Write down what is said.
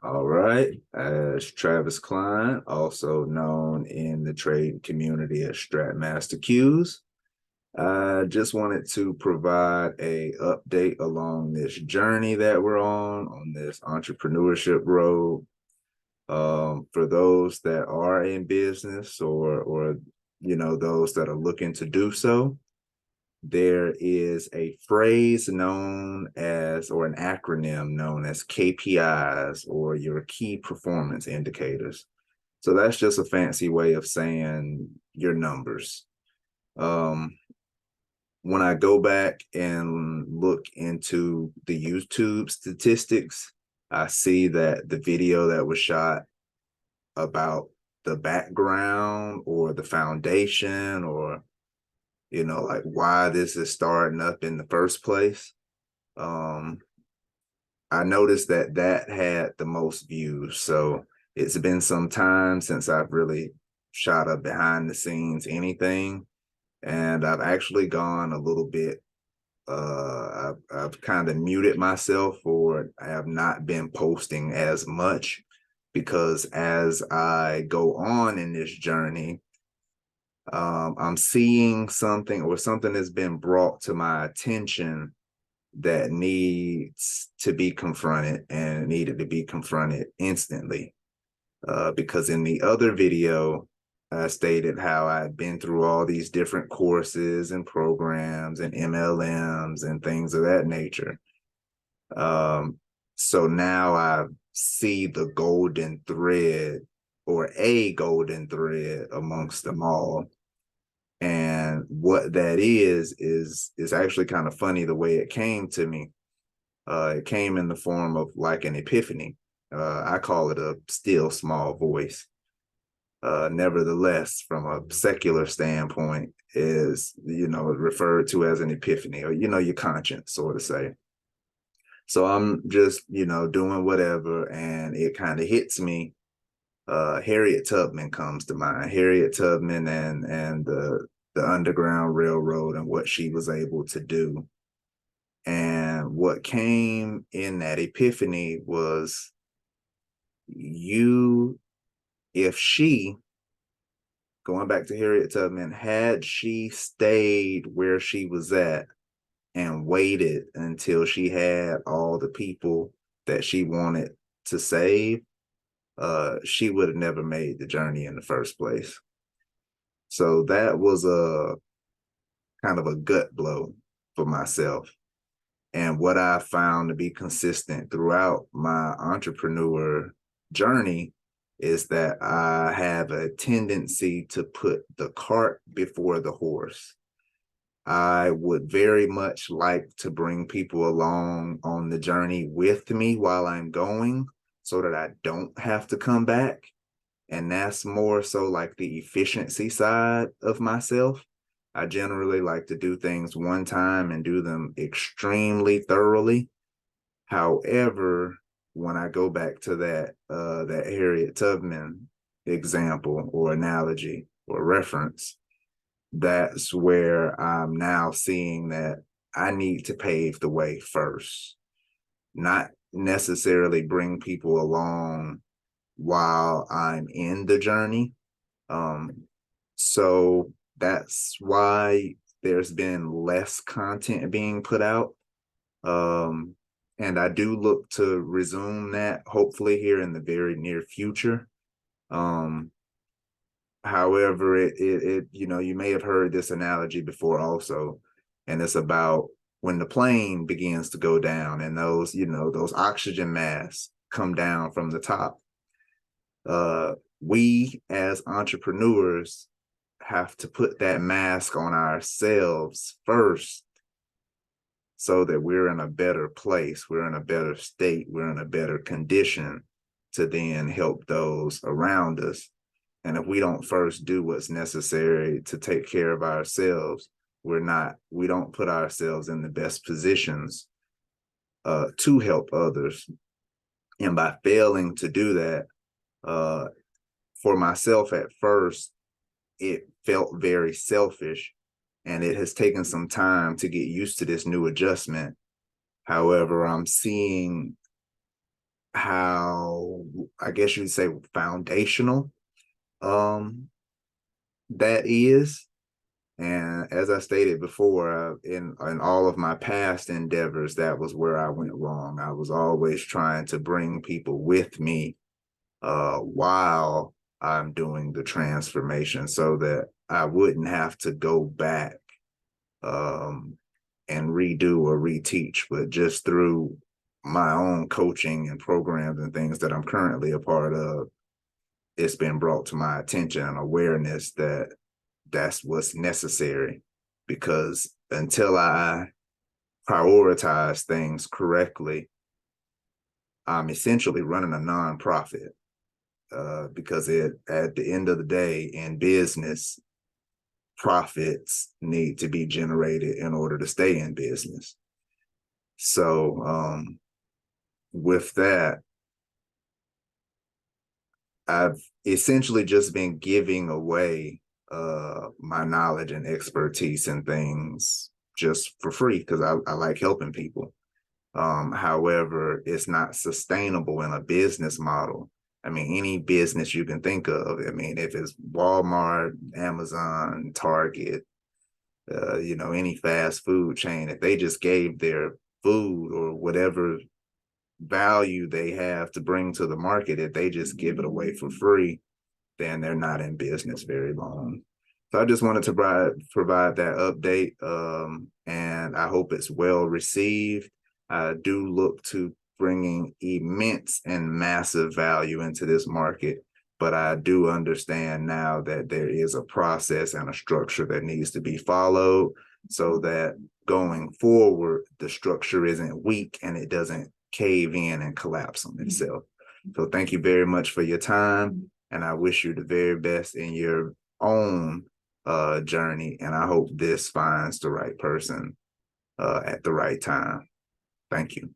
All right. As Travis Klein, also known in the trade community as Stratmaster Q's. I just wanted to provide a update along this journey that we're on this entrepreneurship road. For those that are in business or those that are looking to do so, there is a phrase known as, or an acronym known as KPIs, or your key performance indicators. So that's just a fancy way of saying your numbers. Um, when I go back and look into the YouTube statistics, I see that the video that was shot about the background or the foundation, or like why this is starting up in the first place. Um, I noticed that that had the most views. So it's been some time since I've really shot a behind the scenes anything. And I've actually gone a little bit, I've kind of muted myself, or I have not been posting as much, because as I go on in this journey, I'm seeing something, or something has been brought to my attention that needs to be confronted, and needed to be confronted instantly. Because in the other video, I stated how I'd been through all these different courses and programs and MLMs and things of that nature. So now I see the golden thread, or a golden thread amongst them all. And what that is actually kind of funny the way it came to me. It came in the form of like an epiphany. I call it a still small voice. Nevertheless, from a secular standpoint, is referred to as an epiphany, or your conscience, so to say. So I'm just doing whatever, and it kind of hits me. Harriet Tubman comes to mind. Harriet Tubman and the Underground Railroad and what she was able to do. And what came in that epiphany was, if she, going back to Harriet Tubman, had she stayed where she was at and waited until she had all the people that she wanted to save, she would have never made the journey in the first place. So that was a kind of a gut blow for myself. And what I found to be consistent throughout my entrepreneur journey is that I have a tendency to put the cart before the horse. I would very much like to bring people along on the journey with me while I'm going, so that I don't have to come back. And that's more so like the efficiency side of myself. I generally like to do things one time and do them extremely thoroughly. However, when I go back to that Harriet Tubman example or analogy or reference, that's where I'm now seeing that I need to pave the way first, not necessarily bring people along while I'm in the journey. So that's why there's been less content being put out. And I do look to resume that hopefully here in the very near future. Um, However, it you may have heard this analogy before also, and it's about when the plane begins to go down and those oxygen masks come down from the top. We as entrepreneurs have to put that mask on ourselves first, so that we're in a better place, we're in a better state, we're in a better condition to then help those around us. And if we don't first do what's necessary to take care of ourselves, we don't put ourselves in the best positions to help others. And by failing to do that, for myself at first, it felt very selfish, and it has taken some time to get used to this new adjustment. However, I'm seeing how, I guess you'd say, foundational um that is. And as I stated before, in all of my past endeavors, that was where I went wrong. I was always trying to bring people with me while I'm doing the transformation, so that I wouldn't have to go back um, and redo or reteach, but just through my own coaching and programs and things that I'm currently a part of, it's been brought to my attention and awareness that that's what's necessary. Because until I prioritize things correctly, I'm essentially running a nonprofit. Because at the end of the day, in business, profits need to be generated in order to stay in business. So with that, I've essentially just been giving away my knowledge and expertise and things just for free, because I like helping people. However, it's not sustainable in a business model. I mean, any business you can think of. I mean, if it's Walmart, Amazon, Target, any fast food chain, if they just gave their food or whatever value they have to bring to the market, if they just give it away for free, then they're not in business very long. So I just wanted to provide that update, and I hope it's well received. I do look to bringing immense and massive value into this market, but I do understand now that there is a process and a structure that needs to be followed, so that going forward, the structure isn't weak and it doesn't cave in and collapse on itself. So thank you very much for your time, and I wish you the very best in your own journey. And I hope this finds the right person at the right time. Thank you.